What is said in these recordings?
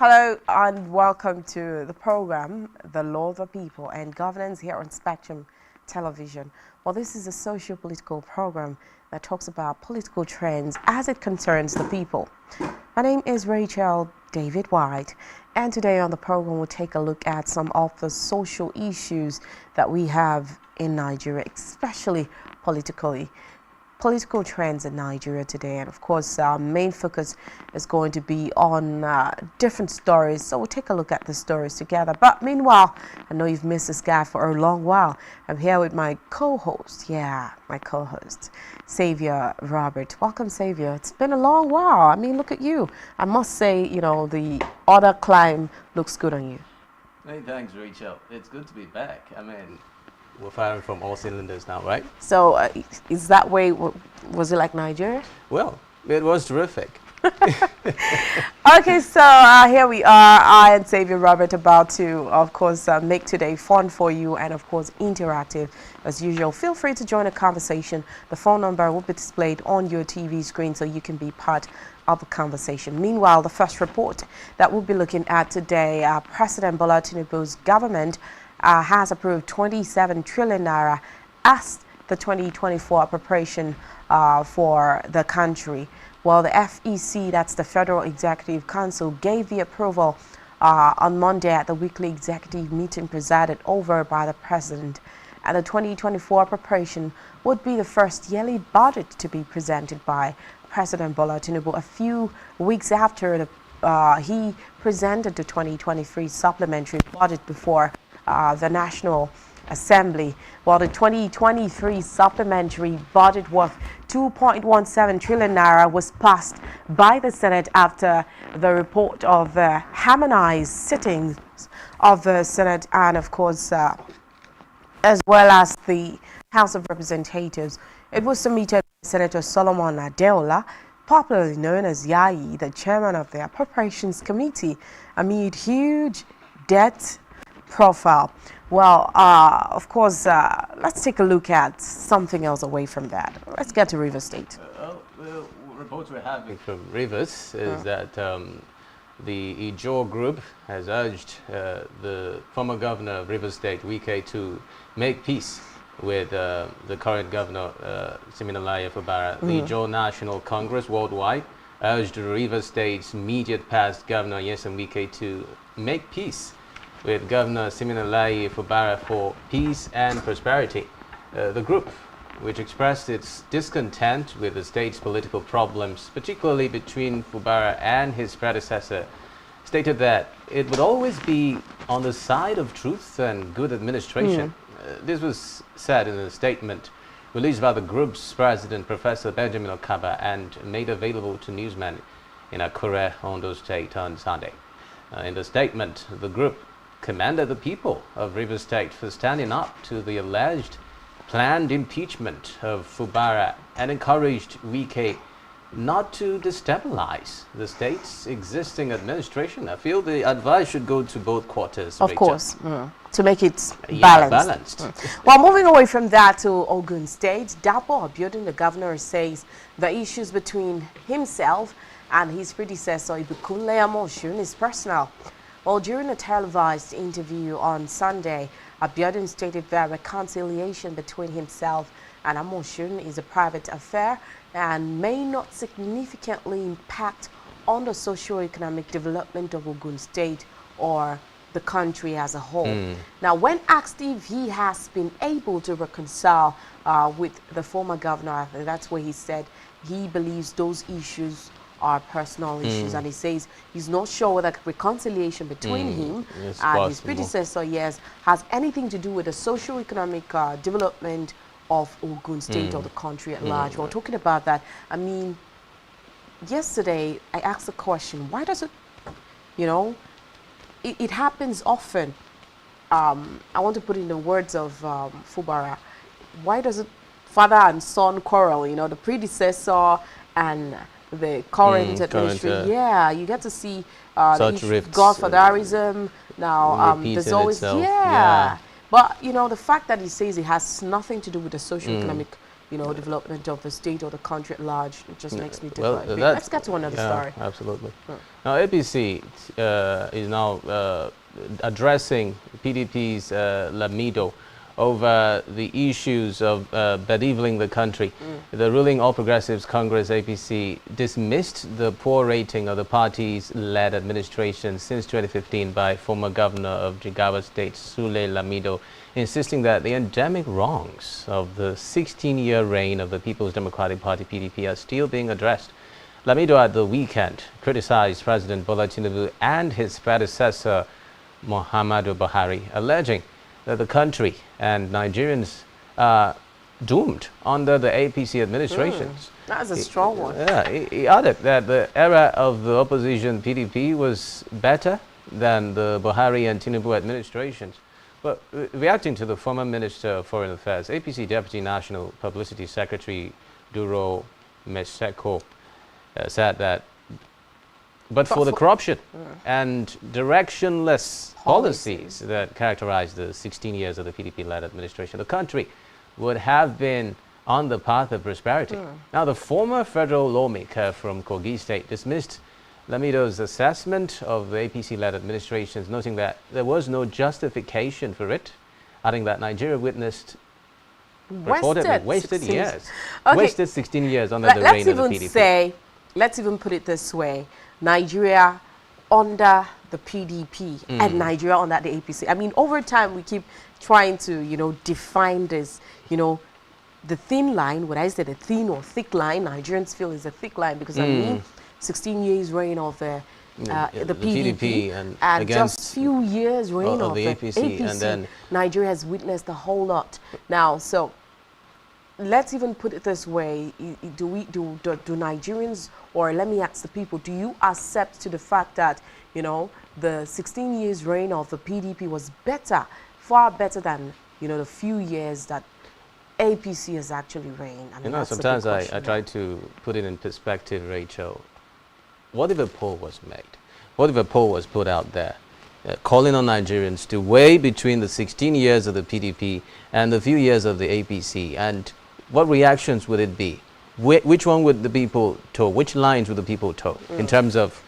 Hello and welcome to the program, The Law of the People and Governance here on Spectrum Television. Well, this is a socio-political program that talks about political trends as it concerns the people. My name is Rachel David White, and today on the program we'll take a look at some of the social issues that we have in Nigeria, especially politically. Political trends in Nigeria today, and of course our main focus is going to be on different stories, so we'll take a look at the stories together. But meanwhile, I know you've missed this guy for a long while. I'm here with my co-host, Xavier Robert. Welcome, Xavier. It's been a long while. I mean, look at you. I must say, you know, the other climb looks good on you. Hey, thanks, Rachel. It's good to be back. I mean, we're firing from all cylinders now, right? So is that way, was it like Nigeria? Well, it was terrific. Okay, so here we are, I and Xavier Robert, about to, of course, make today fun for you and, of course, interactive as usual. Feel free to join the conversation. The phone number will be displayed on your TV screen so you can be part of the conversation. Meanwhile, the first report that we'll be looking at today, President Bola Tinubu's government has approved 27 trillion naira as the 2024 appropriation for the country. Well, the FEC, that's the Federal Executive Council, gave the approval on Monday at the weekly executive meeting presided over by the president. And the 2024 appropriation would be the first yearly budget to be presented by President Bola Tinubu a few weeks after he presented the 2023 supplementary budget before the National Assembly. While the 2023 supplementary budget worth 2.17 trillion naira was passed by the Senate after the report of the harmonized sittings of the Senate and, of course, as well as the House of Representatives. It was submitted by Senator Solomon Adeola, popularly known as Yayi, the chairman of the Appropriations Committee, amid huge debt profile. Well, of course, let's take a look at something else away from that. Let's get to Rivers State. The reports we're having from Rivers is that the Ijaw group has urged the former governor of Rivers State, Wike, to make peace with the current governor, Siminalayi Fubara. The Ijaw National Congress worldwide urged Rivers State's immediate past governor, Nyesom Wike, to make peace with Governor Siminalayi Fubara for peace and prosperity. The group, which expressed its discontent with the state's political problems, particularly between Fubara and his predecessor, stated that it would always be on the side of truth and good administration. This was said in a statement released by the group's president, Professor Benjamin Okaba, and made available to newsmen in Akure, Ondo State on Sunday. In the statement, the group commended the people of Rivers State for standing up to the alleged planned impeachment of Fubara and encouraged Wike not to destabilize the state's existing administration. I feel the advice should go to both quarters. Of Rachel. course, to make it balanced. Well, moving away from that to Ogun State, Dapo Abiodun, the governor, says the issues between himself and his predecessor, Ibikunle Amosun, is personal. Well, during a televised interview on Sunday, Abiodun stated that reconciliation between himself and Amosun is a private affair and may not significantly impact on the socio-economic development of Ogun State or the country as a whole. Now, when asked if he has been able to reconcile with the former governor, that's where he said he believes those issues are personal issues, and he says he's not sure whether reconciliation between him and his predecessor, has anything to do with the socio-economic development of Ogun State or the country at large. We're talking about that. I mean, yesterday I asked the question, why does it, you know, it happens often. I want to put in the words of Fubara, why does it father and son quarrel, you know, the predecessor and the current administration? You get to see godfatherism. Now, there's always, but, you know, the fact that he says it has nothing to do with the socio-economic development of the state or the country at large. It just makes me differ. Well, Let's get to another story. Absolutely. Now, APC is now addressing PDP's Lamido over the issues of bedeviling the country. The ruling All Progressives Congress APC dismissed the poor rating of the party's led administration since 2015 by former governor of Jigawa State, Sule Lamido, insisting that the endemic wrongs of the 16-year reign of the People's Democratic Party PDP are still being addressed. Lamido at the weekend criticized President Bola Tinubu and his predecessor Muhammadu Buhari, alleging that the country and Nigerians are doomed under the APC administrations. That's a strong one. He added that the era of the opposition PDP was better than the Buhari and Tinubu administrations. But reacting to the former Minister of Foreign Affairs, APC Deputy National Publicity Secretary Duro Meseko said that but for the corruption and directionless policies that characterized the 16 years of the PDP-led administration, the country would have been on the path of prosperity. Now, the former federal lawmaker from Kogi State dismissed Lamido's assessment of the APC-led administrations, noting that there was no justification for it, adding that Nigeria witnessed reportedly wasted years. Wasted 16 years under the reign of the PDP. Let's even put it this way. Nigeria under the PDP and Nigeria under the APC. I mean, over time, we keep trying to, define this, the thin line. Would I say the thin or thick line? Nigerians feel is a thick line because, 16 years reign of the PDP and just few years reign of the APC. And then Nigeria has witnessed a whole lot. Now, so let's even put it this way. Do Nigerians, or let me ask the people, do you accept to the fact that, the 16 years reign of the PDP was better, far better than, the few years that APC has actually reigned? I mean, sometimes I try to put it in perspective, Rachel. What if a poll was made? What if a poll was put out there calling on Nigerians to weigh between the 16 years of the PDP and the few years of the APC? And what reactions would it be? Which one would the people toe? Which lines would the people toe in terms of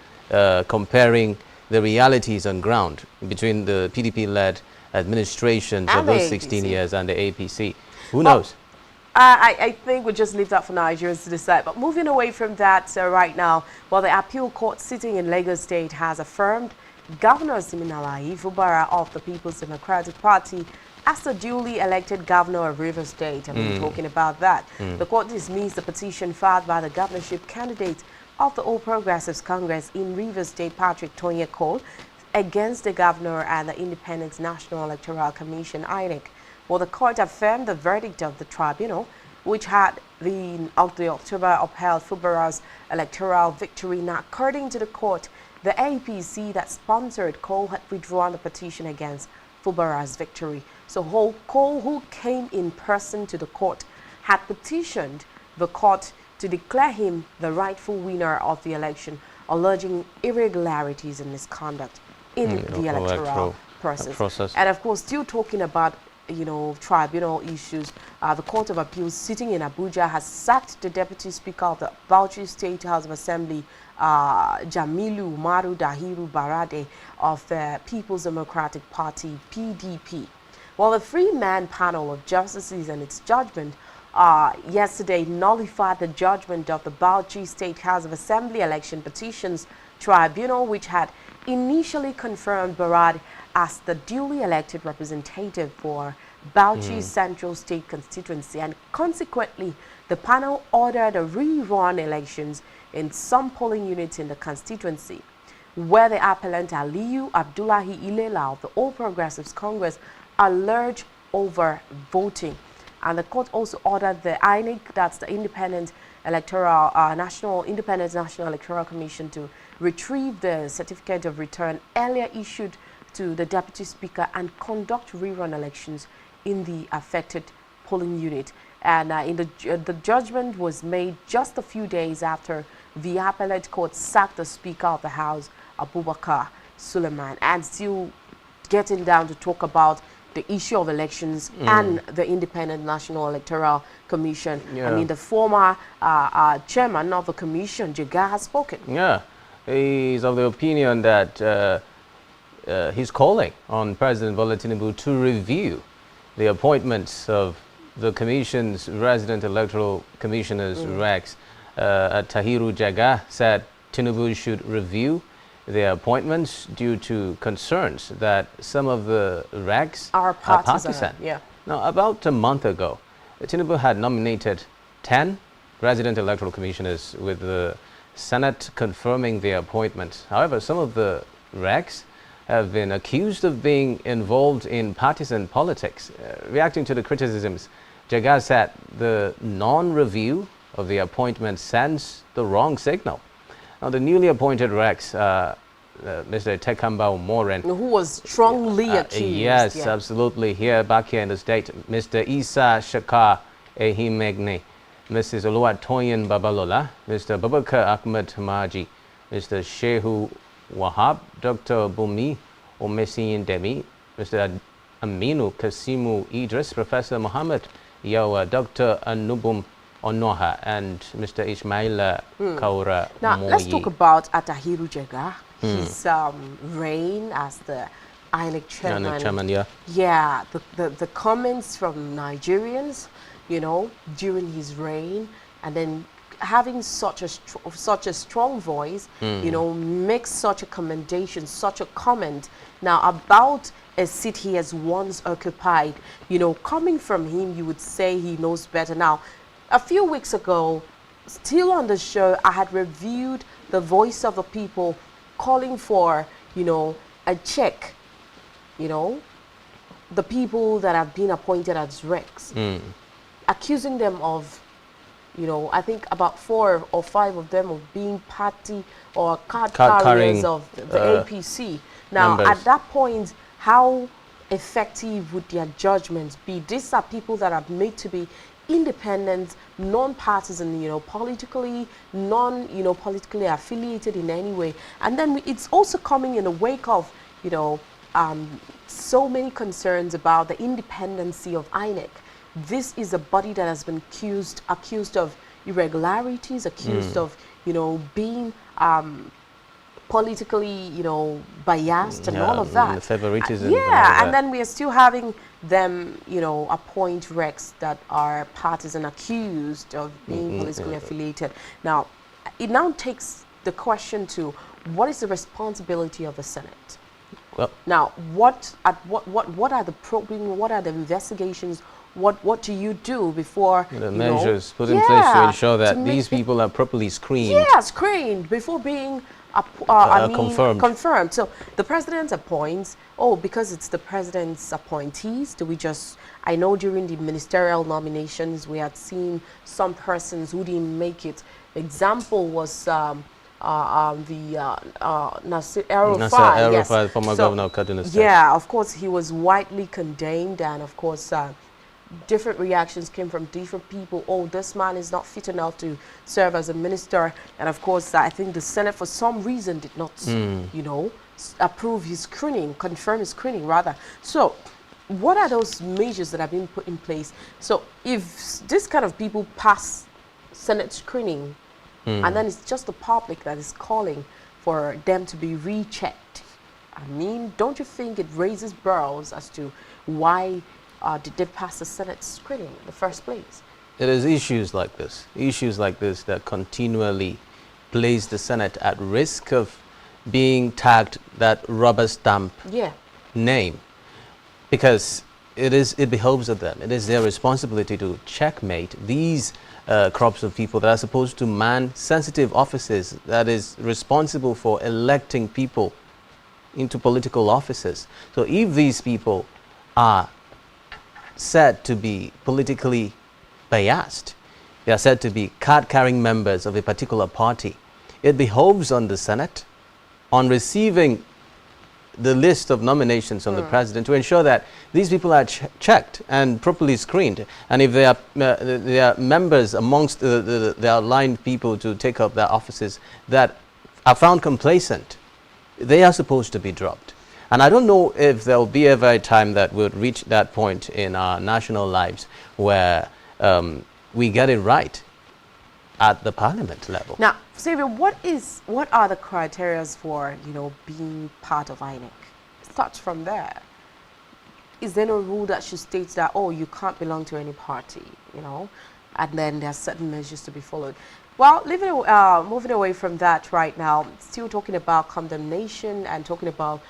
comparing the realities on ground between the PDP-led administrations of those 16 years and the APC? Who knows? I think we'll just leave that for Nigerians to decide. But moving away from that right now, the appeal court sitting in Lagos State has affirmed Governor Siminalayi Fubara of the People's Democratic Party as the duly elected governor of Rivers State. And we're talking about that. The court dismissed the petition filed by the governorship candidate of the All Progressives Congress in Rivers State, Patrick Toye Cole, against the governor and the Independent National Electoral Commission, INEC. The court affirmed the verdict of the tribunal, which had the October upheld Fubara's electoral victory. Now, according to the court, the APC that sponsored Cole had withdrawn the petition against Fubara's victory. So Cole, who came in person to the court, had petitioned the court to declare him the rightful winner of the election, alleging irregularities and misconduct in the electoral process. And of course, still talking about tribunal issues, the Court of Appeals sitting in Abuja has sacked the Deputy Speaker of the Bauchi State House of Assembly, Jamilu Umaru Dahiru Barade of the People's Democratic Party, PDP. The three-man panel of justices in its judgment yesterday nullified the judgment of the Bauchi State House of Assembly Election Petitions Tribunal, which had initially confirmed Barade as the duly elected representative for Bauchi Central State Constituency, and consequently, the panel ordered a rerun elections in some polling units in the constituency, where the appellant Aliyu Abdullahi Ilela of the All Progressives Congress alleged over voting. And the court also ordered the INEC, that's the Independent National Electoral Commission, to retrieve the certificate of return earlier issued to the Deputy Speaker and conduct rerun elections in the affected polling unit. And the judgment was made just a few days after the appellate court sacked the Speaker of the House, Abubakar Suleiman. And still getting down to talk about the issue of elections and the Independent National Electoral Commission. I mean, the former chairman of the commission, Jega, has spoken. Yeah, he's of the opinion that he's calling on President Bola Tinubu to review the appointments of the Commission's resident electoral commissioners, RECs. Tahiru Jega said Tinubu should review their appointments due to concerns that some of the RECs are partisan. Yeah. Now, about a month ago, Tinubu had nominated 10 resident electoral commissioners, with the Senate confirming their appointments. However, some of the RECs have been accused of being involved in partisan politics. Reacting to the criticisms, Jega said the non-review of the appointment sends the wrong signal. Now, the newly appointed RECs, Mr. Tekamba Omoren, who was strongly accused. Yes, absolutely. Back here in the state, Mr. Isa Shakar Ehimegne, Mrs. Oluwatoyin Babalola, Mr. Babakar Ahmed Maji, Mr. Shehu Wahab, Dr. Bumi Omesiyin Demi, Mr. Aminu Kasimu Idris, Professor Muhammad Yawa, Dr. Anubum Onoha, and Mr. Ismail Kaura Now, Moyi. let's talk about Tahiru Jega. His reign as the INEC chairman. Yeah, the comments from Nigerians, you know, during his reign, and then having such a strong voice, you know, makes such a commendation, such a comment now about a seat he has once occupied. You know, coming from him, you would say he knows better. Now, a few weeks ago, still on the show, I had reviewed the voice of the people calling for, you know, a check, you know, the people that have been appointed as RECs, accusing them of, you know, I think about 4 or 5 of them of being party or card carriers of the APC. Now, members. At that point, how effective would their judgments be? These are people that are made to be independent, non-partisan, you know, politically, politically affiliated in any way. And then it's also coming in the wake of, you know, so many concerns about the independency of INEC. This is a body that has been accused of irregularities, accused of, you know, being politically, you know, biased and all of that. The favoritism. And then we are still having them, you know, appoint RECs that are partisan, accused of being politically affiliated. Now, it now takes the question to what is the responsibility of the Senate? Well, now, what are the probing? What are the investigations? What do you do before the measures put in place to ensure that these people are properly screened? Yeah, screened before being confirmed. So the president appoints. Oh, because it's the president's appointees. Do we just? I know during the ministerial nominations we had seen some persons who didn't make it. Example was Nasir El-Rufai, former governor of Kaduna State. Yeah, of course he was widely condemned, and of course different reactions came from different people. Oh, this man is not fit enough to serve as a minister. And of course, I think the Senate, for some reason, did not, you know, approve his screening, confirm his screening, rather. So what are those measures that have been put in place? So if this kind of people pass Senate screening, and then it's just the public that is calling for them to be rechecked, I mean, don't you think it raises bells as to why did they pass the Senate screening in the first place? It is issues like this that continually place the Senate at risk of being tagged that rubber stamp name, because it behoves of them. It is their responsibility to checkmate these crops of people that are supposed to man sensitive offices, that is responsible for electing people into political offices. So if these people are said to be politically biased, they are said to be card-carrying members of a particular party, it behoves on the Senate, on receiving the list of nominations from the president, to ensure that these people are checked and properly screened. And if they are members amongst the aligned people to take up their offices that are found complacent, they are supposed to be dropped. And I don't know if there will be ever a time that we'll reach that point in our national lives where we get it right at the parliament level. Now, Xavier, what are the criteria for, being part of INEC? Start from there. Is there no rule that should state that, oh, you can't belong to any party, and then there are certain measures to be followed? Well, moving away from that right now, still talking about condemnation and talking about,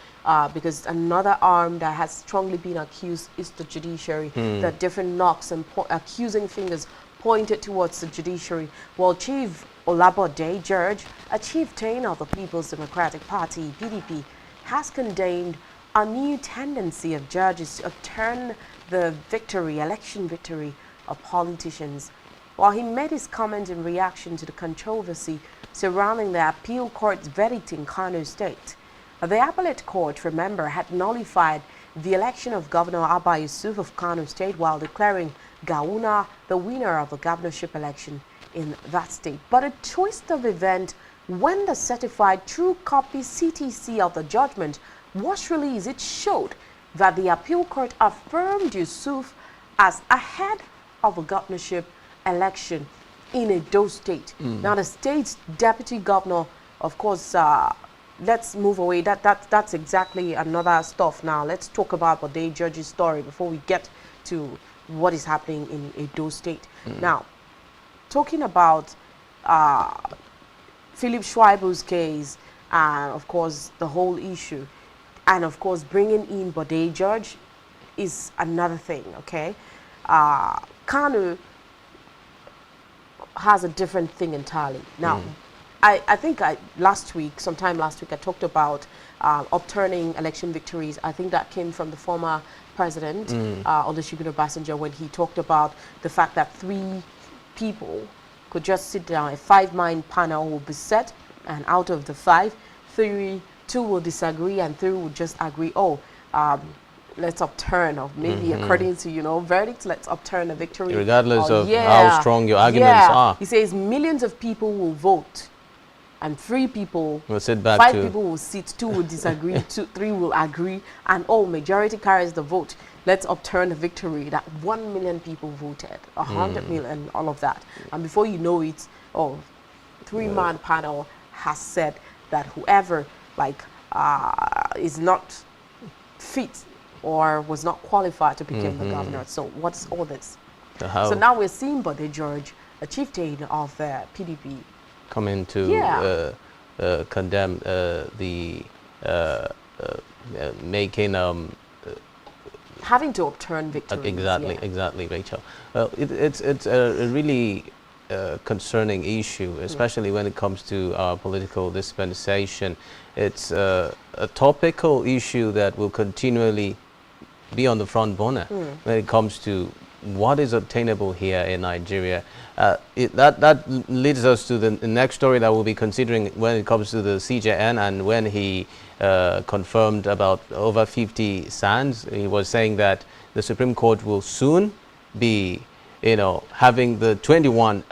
because another arm that has strongly been accused is the judiciary. There are different knocks and accusing fingers pointed towards the judiciary. Well, Chief Olabode George, a chieftain of the People's Democratic Party, PDP, has condemned a new tendency of judges to overturn the election victory of politicians. While he made his comment in reaction to the controversy surrounding the appeal court's verdict in Kano State. The appellate court, remember, had nullified the election of Governor Abba Yusuf of Kano State while declaring Gawuna the winner of the governorship election in that state. But a twist of event when the certified true copy CTC of the judgment was released, it showed that the appeal court affirmed Yusuf as ahead of a governorship election in Edo State. Now, the state's deputy governor, of course, let's move away. That's exactly another stuff now. Let's talk about Bode George's story before we get to what is happening in Edo State. Now, talking about Philip Schweibu's case, of course, the whole issue, and of course, bringing in Bode George is another thing, okay? Kanu has a different thing entirely. Now, I think sometime last week, I talked about upturning election victories. I think that came from the former president, Olusegun Obasanjo, when he talked about the fact that 3 people could just sit down, a 5-man panel will be set, and out of the 5, 2 will disagree and 3 will just agree, let's upturn, or maybe according to, verdicts, let's upturn a victory. Regardless of how strong your arguments are. He says millions of people will vote, and 3 people will sit back, 5 people will sit, 2 will disagree, 3 will agree, and majority carries the vote. Let's upturn the victory that 1 million people voted, 100 million, all of that. And before you know it, 3-man panel has said that whoever is not fit or was not qualified to become the governor. So what's all this? So now we're seeing Bode George, a chieftain of the PDP, come in to condemn making having to overturn victories. Exactly, Rachel. Well, it's a really concerning issue, especially when it comes to our political dispensation. It's a topical issue that will continually be on the front burner when it comes to what is obtainable here in Nigeria. That leads us to the next story that we'll be considering when it comes to the CJN, and when he confirmed about over 50 SANs. He was saying that the Supreme Court will soon be, having the 21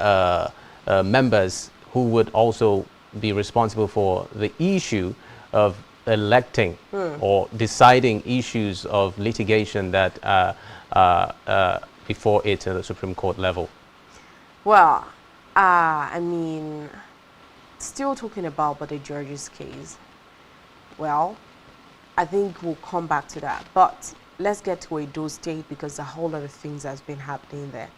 members who would also be responsible for the issue of electing or deciding issues of litigation that before it at the Supreme Court level. Well, I mean, still talking about Bode George's case. Well, I think we'll come back to that. But let's get to Edo State, because a whole lot of things has been happening there.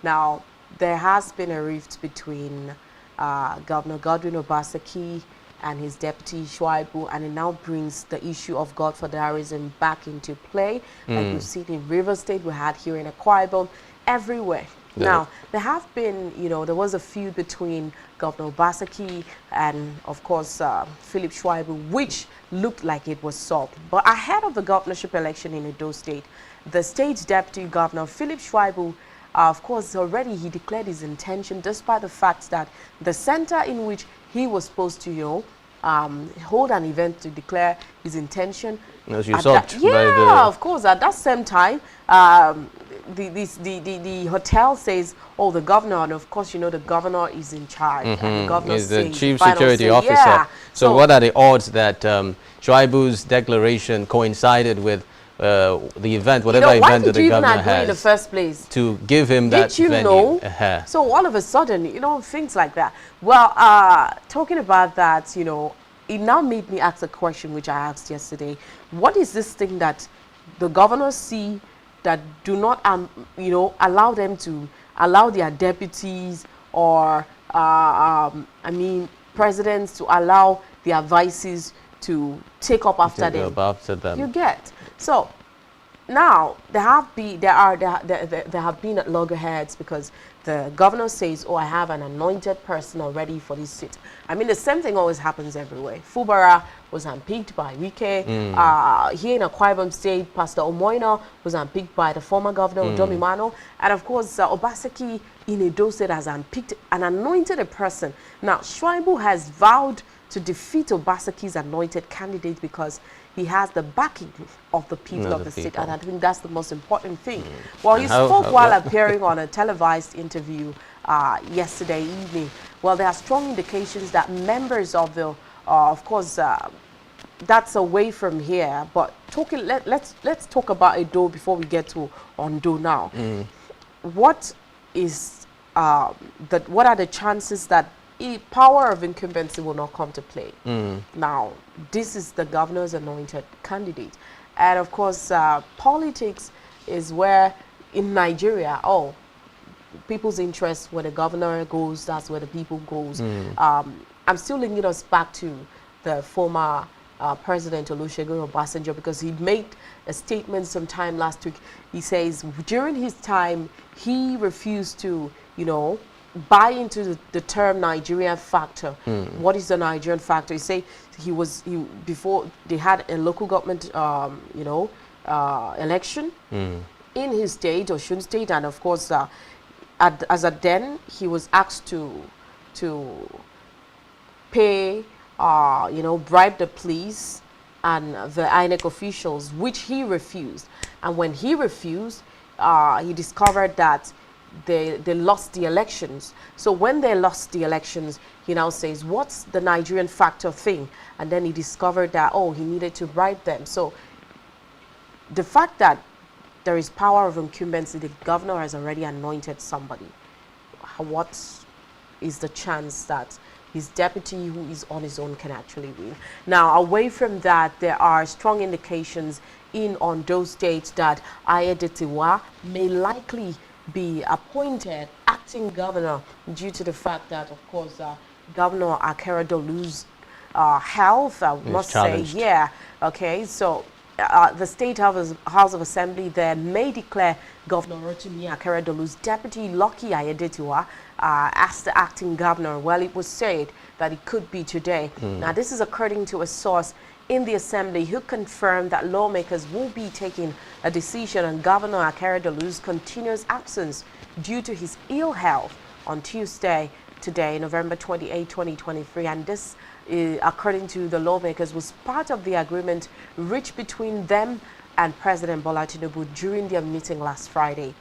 Now, there has been a rift between Governor Godwin Obaseki and his deputy Schwaibu, and it now brings the issue of godfatherism back into play. Like we've seen in River State, we had here in Akwa Ibom, everywhere. Yeah. Now, there have been, there was a feud between Governor Obaseki and, of course, Philip Schwaibu, which looked like it was solved. But ahead of the governorship election in Edo State, the state's deputy governor, Philip Schwaibu, of course, already he declared his intention, despite the fact that the center in which he was supposed to, hold an event to declare his intention. As you saw, of course, at that same time, the hotel says, the governor, and of course, the governor is in charge. And the governor is the chief security officer. So what are the odds that Shuaibu's declaration coincided with the event, whatever event that the governor has, why did you even agree in the first place? To give him that venue? Did you know? So all of a sudden, you know, things like that. Well, talking about that, you know, it now made me ask a question which I asked yesterday. What is this thing that the governors see that do not, you know, allow them to allow their deputies or, I mean, presidents to allow their vices to take up after them? You get. So now there have been at loggerheads because the governor says, "Oh, I have an anointed person already for this seat." I mean, the same thing always happens everywhere. Fubara was unpicked by Wike. Here in Akwa Ibom State, Pastor Omoina was unpicked by the former governor, Udomimano. And of course, Obaseki in Edo State has unpicked and anointed a person. Now, Shuaibu has vowed to defeat Obaseki's anointed candidate because he has the backing of the people of the state, and I think that's the most important thing. Well, he spoke while appearing on a televised interview yesterday evening. Well, there are strong indications that members of the, of course, that's away from here, but let's talk about Edo before we get to Ondo now. What is what are the chances that power of incumbency will not come to play? Now, this is the governor's anointed candidate. And of course, politics is where, in Nigeria, people's interest, where the governor goes, that's where the people goes. I'm still linking us back to the former President Olusegun Obasanjo, because he made a statement sometime last week. He says during his time, he refused to, you know, buy into the term Nigerian factor. What is the Nigerian factor? He say before they had a local government, you know, election in his state, Osun State, and of course, as a then he was asked to pay, you know, bribe the police and the INEC officials, which he refused. And when he refused, he discovered that they lost the elections. So when they lost the elections, he now says, what's the Nigerian factor thing? And then he discovered that, oh, he needed to bribe them. So the fact that there is power of incumbency, the governor has already anointed somebody. What is the chance that his deputy, who is on his own, can actually win? Now, away from that, there are strong indications in Ondo State that Ayedatiwa may likely be appointed acting governor due to the fact that, of course, Governor Akeredolu's health, I must say, yeah, okay, so the State House of Assembly there may declare Governor Rotimi Akeredolu's deputy, Lucky Ayedatiwa, as the acting governor. Well, it was said that it could be today. Now, this is according to a source in the Assembly who confirmed that lawmakers will be taking a decision on Governor Akeredolu's continuous absence due to his ill health on Tuesday, today, November 28, 2023. And this, according to the lawmakers, was part of the agreement reached between them and President Bola Tinubu during their meeting last Friday.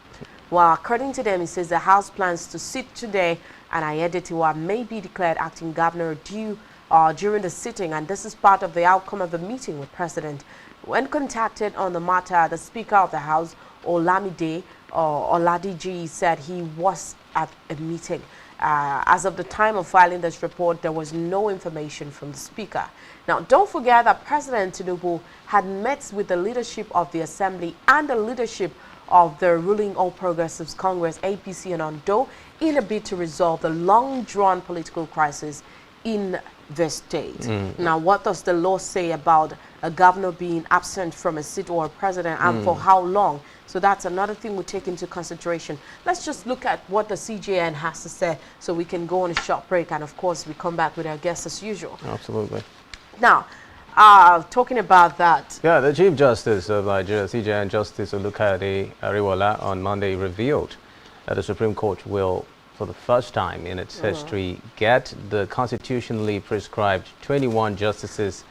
Well, according to them, it says the House plans to sit today and Ayedatiwa may be declared acting governor during the sitting, and this is part of the outcome of the meeting with President. When contacted on the matter, the Speaker of the House, Olamide Oladiji, said he was at a meeting. As of the time of filing this report, there was no information from the Speaker. Now, don't forget that President Tinubu had met with the leadership of the Assembly and the leadership of the ruling All Progressives Congress, APC, and Ondo in a bid to resolve the long-drawn political crisis in the state. Now, what does the law say about a governor being absent from a seat or a president, and for how long? So that's another thing we take into consideration. Let's just look at what the CJN has to say so we can go on a short break, and of course we come back with our guests as usual. Absolutely. Now, talking about that. Yeah, the Chief Justice of Nigeria, CJN Justice Olukayode Ariwola, on Monday revealed that the Supreme Court will, for the first time in its history, get the constitutionally prescribed 21 justices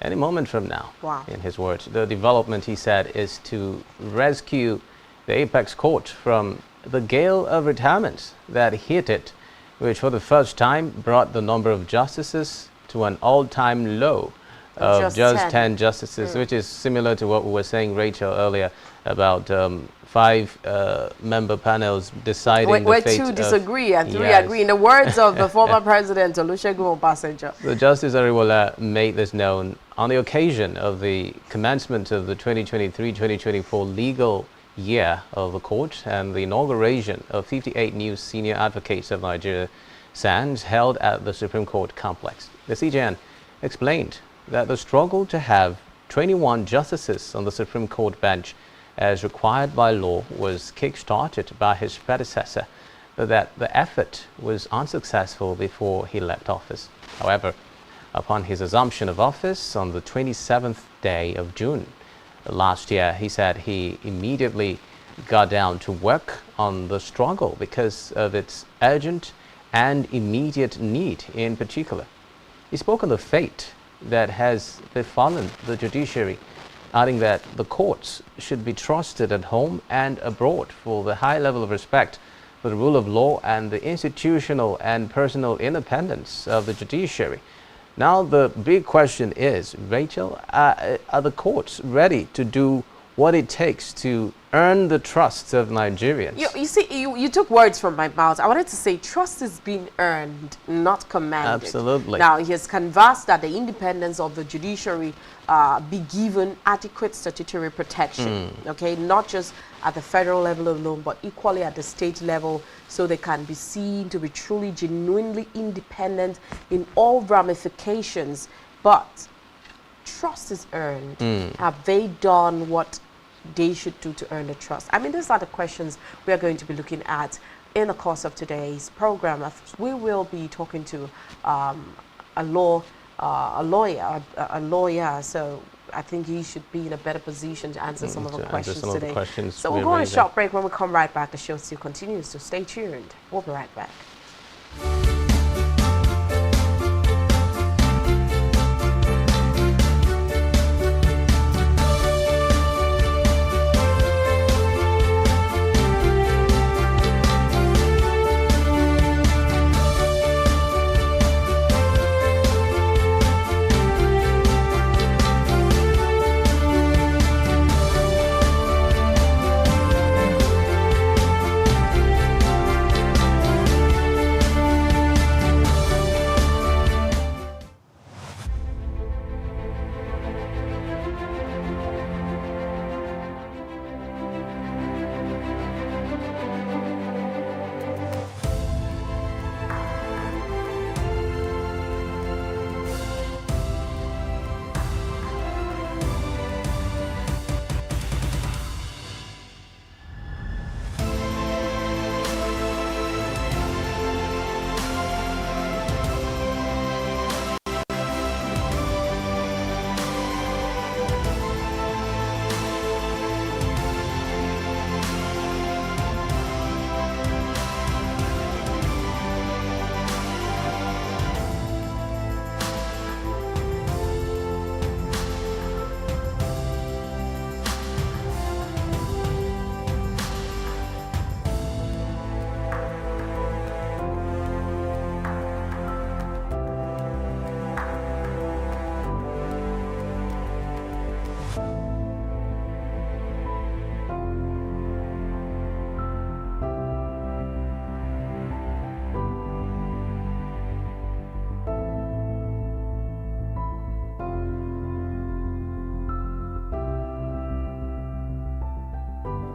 any moment from now. Wow. In his words, the development, he said, is to rescue the apex court from the gale of retirements that hit it, which for the first time brought the number of justices to an all-time low of just 10 justices, which is similar to what we were saying, Rachel, earlier about 5-member panels deciding where the fate two disagree and 3 yes. agree. In the words of the former president, Olusegun Obasanjo. So Justice Ariwola made this known on the occasion of the commencement of the 2023-2024 legal year of the court and the inauguration of 58 new senior advocates of Nigeria SANs held at the Supreme Court complex. The CJN explained that the struggle to have 21 justices on the Supreme Court bench as required by law was kick-started by his predecessor, but that the effort was unsuccessful before he left office. However, upon his assumption of office on the 27th day of June last year, he said he immediately got down to work on the struggle because of its urgent and immediate need in particular. He spoke on the fate that has befallen the judiciary, adding that the courts should be trusted at home and abroad for the high level of respect for the rule of law and the institutional and personal independence of the judiciary. Now the big question is, Rachel, are the courts ready to do what it takes to earn the trust of Nigerians? You see, you took words from my mouth. I wanted to say trust is being earned, not commanded. Absolutely. Now, he has canvassed that the independence of the judiciary be given adequate statutory protection, okay, not just at the federal level alone, but equally at the state level, so they can be seen to be truly, genuinely independent in all ramifications. But trust is earned. Have they done what they should do to earn the trust? I mean, these are the questions we are going to be looking at in the course of today's program. We will be talking to a lawyer. So I think he should be in a better position to answer some of the questions today. So we'll go on a short break. When we come right back, the show still continues. So stay tuned. We'll be right back.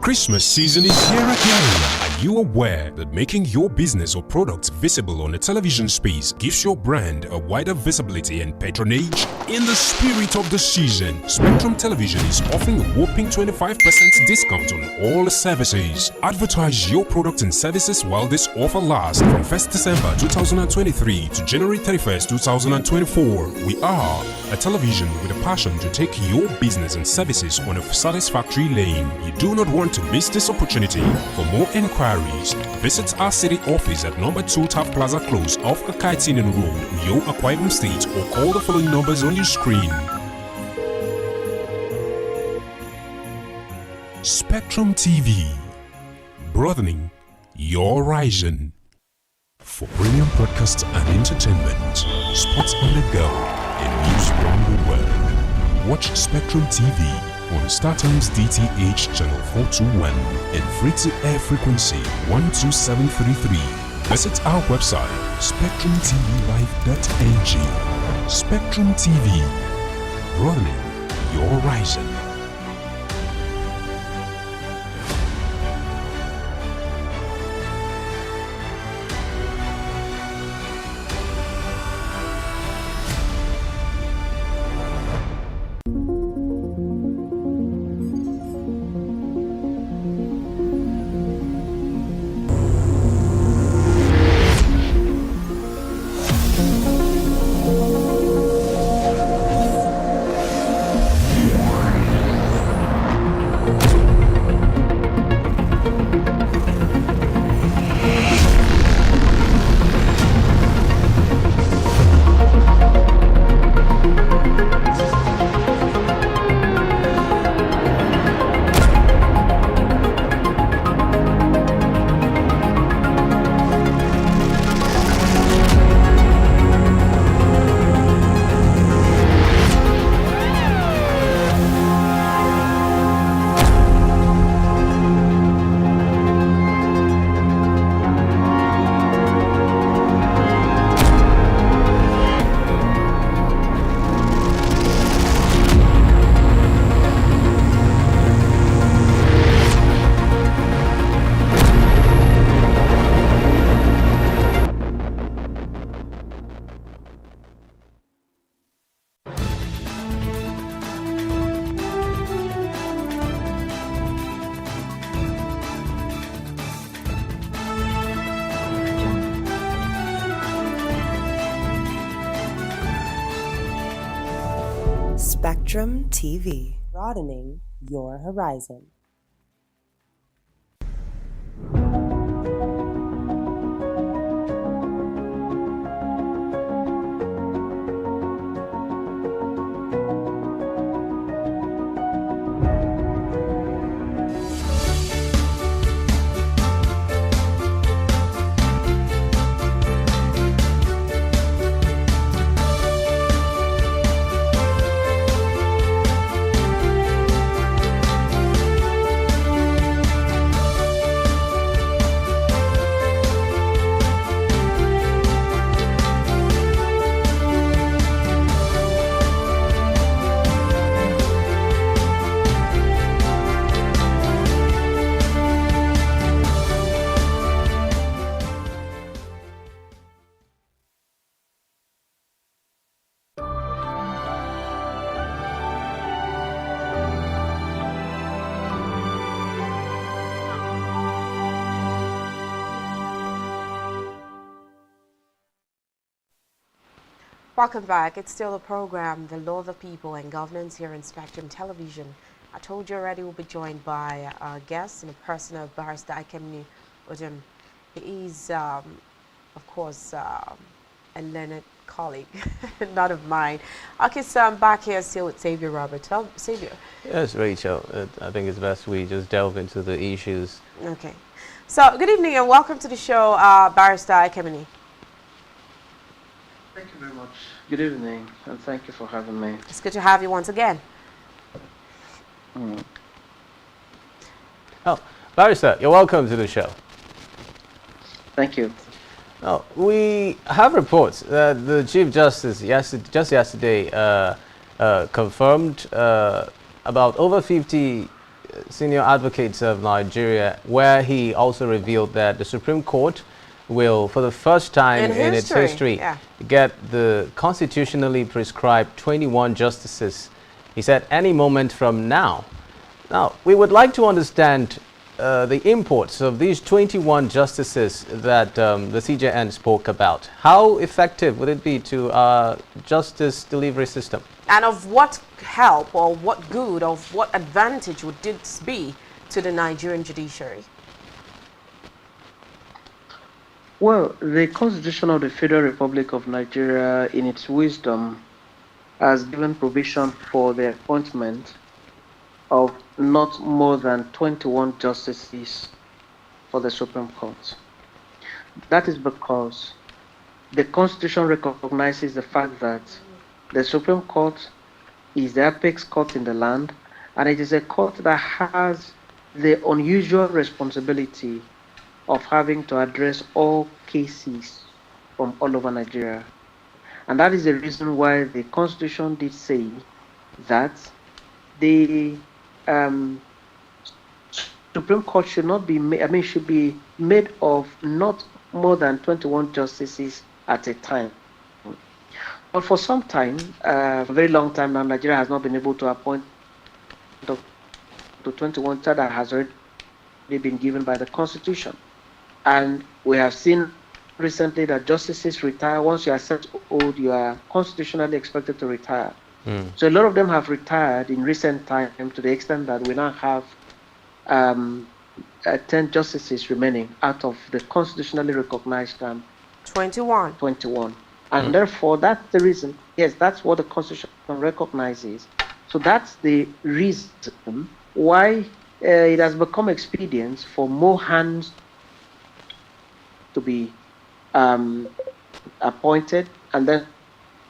Christmas season is here again. Are you aware that making your business or products visible on the television space gives your brand a wider visibility and patronage? In the spirit of the season, Spectrum Television is offering a whopping 25% discount on all services. Advertise your products and services while this offer lasts from 1st December 2023 to January 31st, 2024. We are a television with a passion to take your business and services on a satisfactory lane. You do not want to miss this opportunity. For more enquiries, visit our city office at number 2 Taft Plaza Close off Akaitinen Road, Uyo, Akwa Ibom State, or call the following numbers on your screen. Spectrum TV, broadening your horizon. for premium broadcasts and entertainment, sports on the go, and news around the world. Watch Spectrum TV on StarTimes DTH channel 421 and free-to-air frequency 12733. Visit our website SpectrumTVLive.ng. Spectrum TV, broadening your horizon. Spectrum TV, broadening your horizon. Welcome back. It's still a program, The Law of the People and Governance, here in Spectrum Television. I told you already we'll be joined by our guest in the person of Barrister Ikemni Ojim. He is, of course, a learned colleague, not of mine. Okay, so I'm back here still with Xavier Robert. Xavier. Yes, Rachel. I think it's best we just delve into the issues. Okay. So, good evening and welcome to the show, Barrister Ikemni. Thank you very much. Good evening, and thank you for having me. It's good to have you once again. Oh, Barrister, you're welcome to the show. Thank you. Now, we have reports that the Chief Justice just yesterday confirmed about over 50 senior advocates of Nigeria, where he also revealed that the Supreme Court will, for the first time in its history, get the constitutionally prescribed 21 justices. He said any moment from now. Now, we would like to understand the imports of these 21 justices that the CJN spoke about. How effective would it be to our justice delivery system? And of what help or what good, of what advantage would this be to the Nigerian judiciary? Well, the Constitution of the Federal Republic of Nigeria, in its wisdom, has given provision for the appointment of not more than 21 justices for the Supreme Court. That is because the Constitution recognizes the fact that the Supreme Court is the apex court in the land, and it is a court that has the unusual responsibility of having to address all cases from all over Nigeria. And that is the reason why the Constitution did say that the Supreme Court should not be should be made of not more than 21 justices at a time. But for some time, a very long time now, Nigeria has not been able to appoint up to 21 that has already been given by the Constitution. And we have seen recently that justices retire. Once you are set old, you are constitutionally expected to retire. So a lot of them have retired in recent time to the extent that we now have 10 justices remaining out of the constitutionally recognized 21. 21. And therefore, that's the reason. Yes, that's what the Constitution recognizes. So that's the reason why it has become expedient for more hands to be appointed and then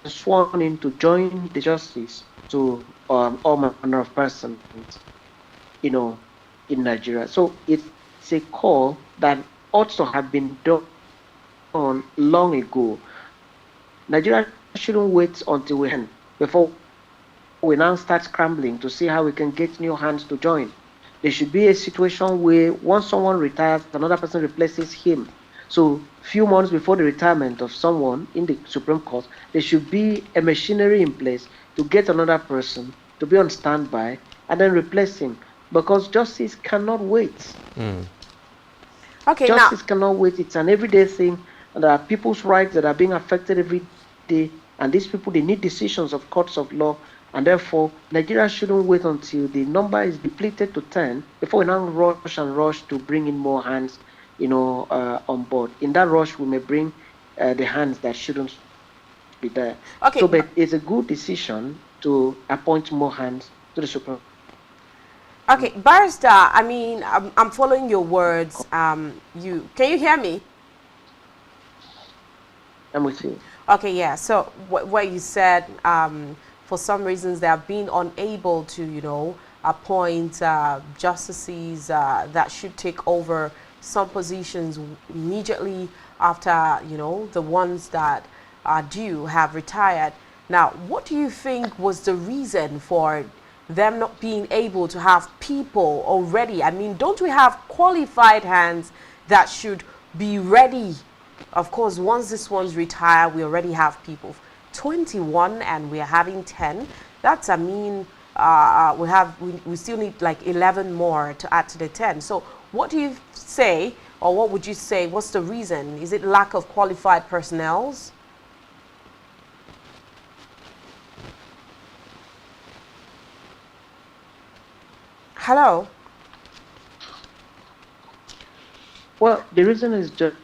sworn in to join the justice to all manner of persons, in Nigeria. So it's a call that ought to have been done long ago. Nigeria shouldn't wait until we end before we now start scrambling to see how we can get new hands to join. There should be a situation where once someone retires, another person replaces him. So few months before the retirement of someone in the Supreme Court, there should be a machinery in place to get another person to be on standby and then replace him, because justice cannot wait. Okay, justice cannot wait. It's an everyday thing. And there are people's rights that are being affected every day, and these people, they need decisions of courts of law, and therefore Nigeria shouldn't wait until the number is depleted to 10 before we now rush to bring in more hands on board. In that rush, we may bring the hands that shouldn't be there. Okay. So, but it's a good decision to appoint more hands to the Supreme. Okay, Barrister, I mean, I'm following your words. Can you hear me? I'm with you. Okay, yeah. So what you said, for some reasons they have been unable to, appoint justices that should take over some positions immediately after, the ones that are due have retired. Now, what do you think was the reason for them not being able to have people already? I mean, don't we have qualified hands that should be ready? Of course, once this one's retire, we already have people. 21 and we are having 10. That's, I mean, we still need like 11 more to add to the 10. So what do you say, or what would you say, what's the reason? Is it lack of qualified personnel? Hello? Well, the reason is just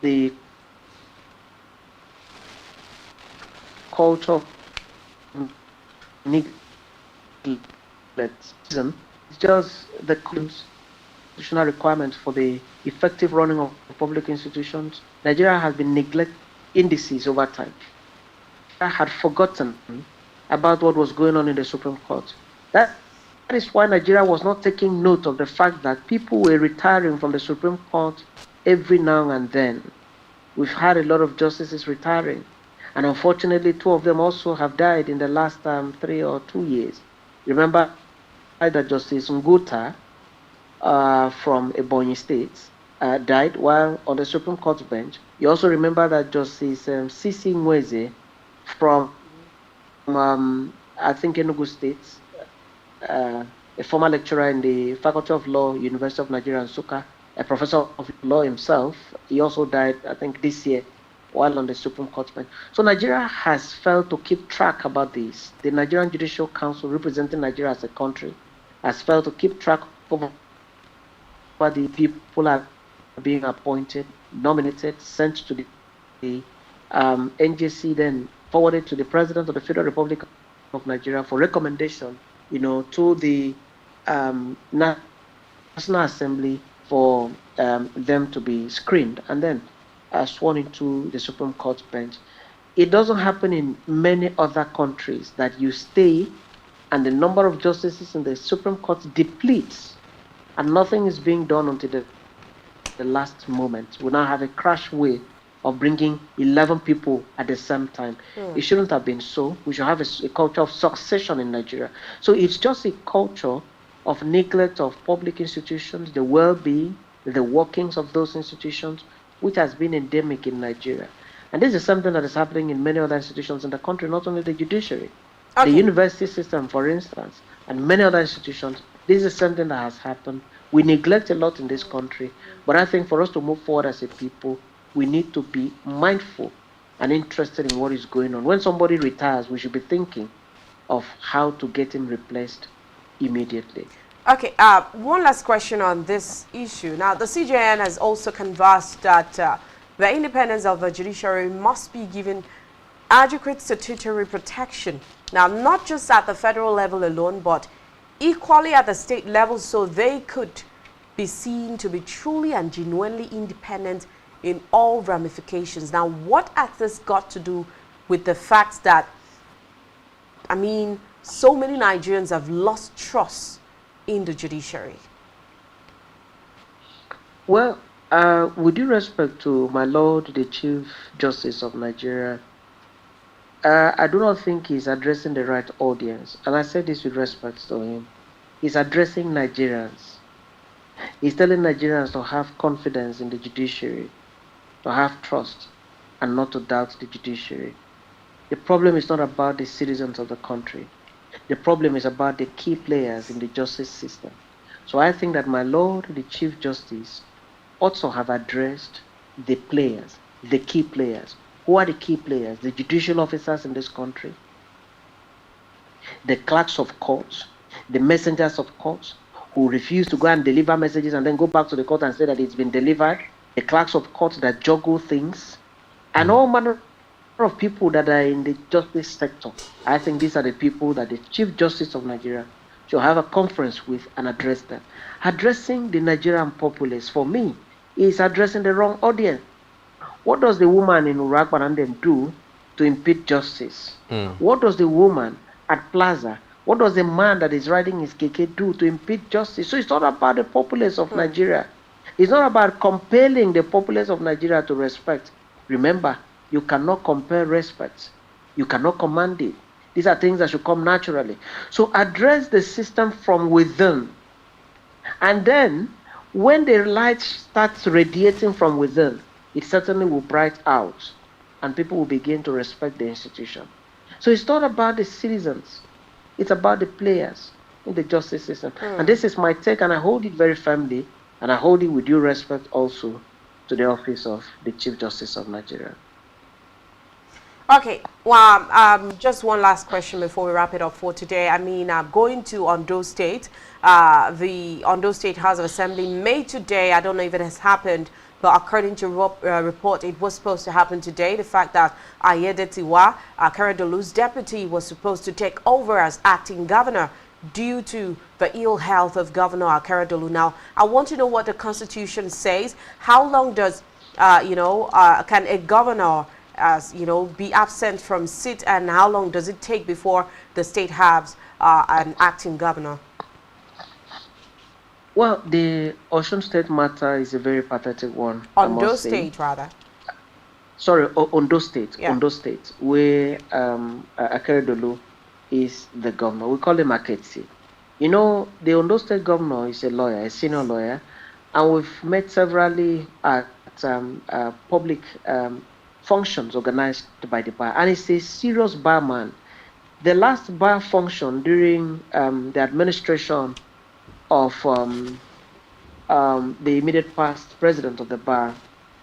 the culture of neglectism. It's just the constitutional requirements for the effective running of public institutions. Nigeria has been neglecting indices over time. I had forgotten about what was going on in the Supreme Court. That is why Nigeria was not taking note of the fact that people were retiring from the Supreme Court every now and then. We've had a lot of justices retiring, and unfortunately 2 of them also have died in the last 3 or 2 years. Remember that Justice Nguta from Ebonyi State died while on the Supreme Court bench. You also remember that Justice Sisi Nweze from I think Enugu State, a former lecturer in the Faculty of Law, University of Nigeria, Nsukka, a professor of law himself. He also died, I think, this year while on the Supreme Court bench. So Nigeria has failed to keep track about this. The Nigerian Judicial Council, representing Nigeria as a country, has failed to keep track of what the people are being appointed, nominated, sent to the NJC, then forwarded to the President of the Federal Republic of Nigeria for recommendation, to the National Assembly for them to be screened and then sworn into the Supreme Court bench. It doesn't happen in many other countries that you stay and the number of justices in the Supreme Court depletes and nothing is being done until the last moment. We now have a crash way of bringing 11 people at the same time. It shouldn't have been so. We should have a culture of succession in Nigeria. So it's just a culture of neglect of public institutions, the well-being, the workings of those institutions, which has been endemic in Nigeria. And this is something that is happening in many other institutions in the country, not only the judiciary. Okay. The university system, for instance, and many other institutions, this is something that has happened. We neglect a lot in this country, but I think for us to move forward as a people, we need to be mindful and interested in what is going on. When somebody retires, we should be thinking of how to get him replaced immediately. Okay, one last question on this issue. Now, the CJN has also conversed that the independence of the judiciary must be given adequate statutory protection. Now, not just at the federal level alone, but equally at the state level, so they could be seen to be truly and genuinely independent in all ramifications. Now, what has this got to do with the fact that, I mean, so many Nigerians have lost trust in the judiciary? Well, with due respect to my Lord, the Chief Justice of Nigeria, I do not think he's addressing the right audience. And I say this with respect to him. He's addressing Nigerians. He's telling Nigerians to have confidence in the judiciary, to have trust, and not to doubt the judiciary. The problem is not about the citizens of the country. The problem is about the key players in the justice system. So I think that my Lord, the Chief Justice, also have addressed the players, the key players. Who are the key players? The judicial officers in this country, the clerks of courts, the messengers of courts who refuse to go and deliver messages and then go back to the court and say that it's been delivered, the clerks of courts that juggle things, and all manner of people that are in the justice sector. I think these are the people that the Chief Justice of Nigeria should have a conference with and address them. Addressing the Nigerian populace, for me, is addressing the wrong audience. What does the woman in Urakban and them do to impede justice? What does the woman at Plaza, what does the man that is riding his keke do to impede justice? So it's not about the populace of Nigeria. It's not about compelling the populace of Nigeria to respect. Remember, you cannot compel respect. You cannot command it. These are things that should come naturally. So address the system from within. And then, when the light starts radiating from within, it certainly will bright out and people will begin to respect the institution. So it's not about the citizens. It's about the players in the justice system. And this is my take, and I hold it very firmly, and I hold it with due respect also to the office of the Chief Justice of Nigeria. Okay, well, just one last question before we wrap it up for today. I mean, going to Ondo State, the Ondo State House of Assembly made today, I don't know if it has happened, but according to report, it was supposed to happen today. The fact that Ayedetiwa, Akeredolu's deputy, was supposed to take over as acting governor due to the ill health of Governor Akeredolu. Now, I want to know what the Constitution says. How long does, can a governor, be absent from seat, and how long does it take before the state has an acting governor? Well, the Osun State matter is a very pathetic one. Ondo State, rather. Sorry, Ondo State. Yeah. Ondo State, where Akeredolu is the governor. We call him Aketsi. You know, the Ondo State governor is a lawyer, a senior lawyer, and we've met severally at public functions organized by the bar, and he's a serious barman. The last bar function during the administration of the immediate past president of the bar,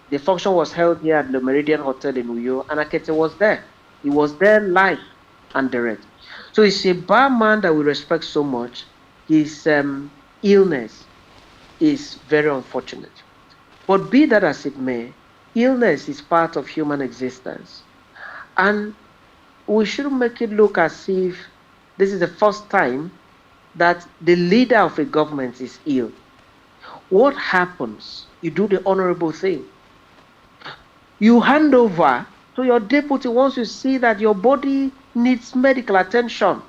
the function was held here at the Meridian Hotel in Uyo, and Akete was there. He was there live and direct. So he's a barman that we respect so much. His illness is very unfortunate. But be that as it may, illness is part of human existence. And we shouldn't make it look as if this is the first time that the leader of a government is ill. What happens? You do the honorable thing. You hand over to your deputy once you see that your body needs medical attention.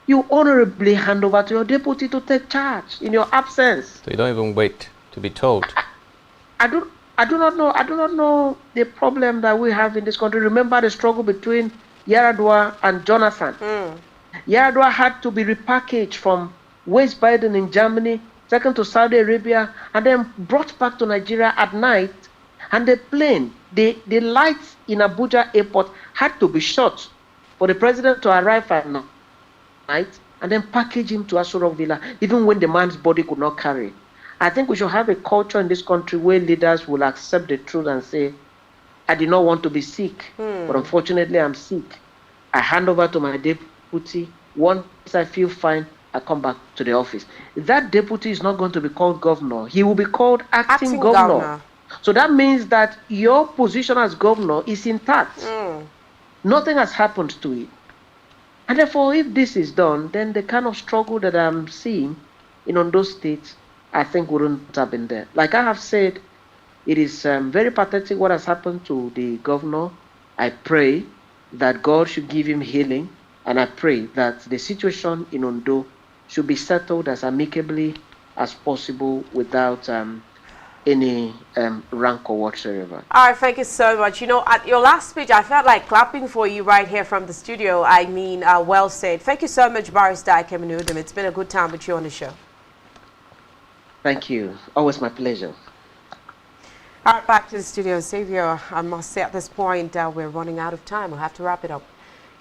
You honorably hand over to your deputy to take charge in your absence. So you don't even wait to be told. I do not know the problem that we have in this country. Remember the struggle between Yaradua and Jonathan. Yaradua had to be repackaged from West Biden in Germany, taken to Saudi Arabia, and then brought back to Nigeria at night. And the plane, the lights in Abuja airport had to be shut for the president to arrive at night and then package him to Aso Rock Villa, even when the man's body could not carry. I think we should have a culture in this country where leaders will accept the truth and say, I did not want to be sick, but unfortunately I'm sick. I hand over to my deputy. Once I feel fine, I come back to the office. That deputy is not going to be called governor. He will be called acting governor. So that means that your position as governor is intact. Nothing has happened to it. And therefore, if this is done, then the kind of struggle that I'm seeing in Ondo State, I think wouldn't have been there. Like I have said, it is very pathetic what has happened to the governor. I pray that God should give him healing, and I pray that the situation in Ondo should be settled as amicably as possible without any rancor whatsoever. All right, thank you so much. You know, at your last speech, I felt like clapping for you right here from the studio. I mean, well said. Thank you so much, Barrister Ikemenudum. It's been a good time with you on the show. Thank you. Always my pleasure. All right, back to the studio. Xavier, I must say at this point, we're running out of time. We'll have to wrap it up.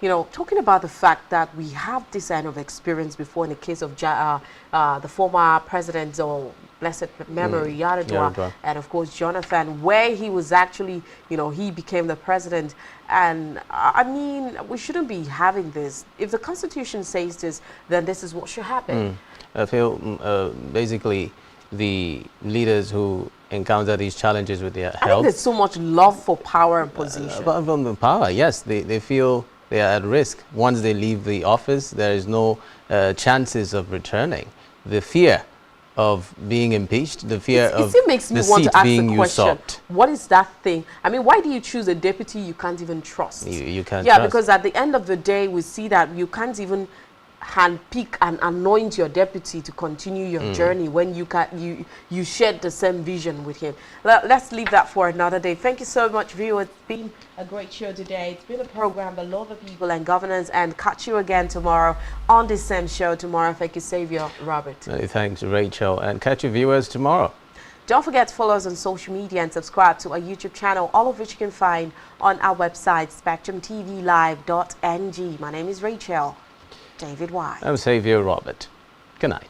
You know, talking about the fact that we have this kind of experience before in the case of the former president, or blessed memory, Yaradua, and of course Jonathan, where he was actually, you know, he became the president. And I mean, we shouldn't be having this. If the Constitution says this, then this is what should happen. I feel basically the leaders who encounter these challenges with their health. I think there's so much love for power and position. From the power, yes, they feel they are at risk. Once they leave the office, there is no chances of returning. The fear of being impeached, the fear of the seat being usurped. What is that thing? I mean, why do you choose a deputy you can't even trust? You can't trust. Because at the end of the day, we see that you can't even handpick and anoint your deputy to continue your journey when you shared the same vision with him. Let's leave that for another day. Thank you so much, viewers. It's been a great show today. It's been a program below the people and governance, and catch you again tomorrow on this same show tomorrow. Thank you, Xavier Robert. Thanks, Rachel, and catch your viewers tomorrow. Don't forget to follow us on social media and subscribe to our YouTube channel, all of which you can find on our website, SpectrumTVLive.ng. My name is Rachel. David Y. I'm Xavier Robert. Good night.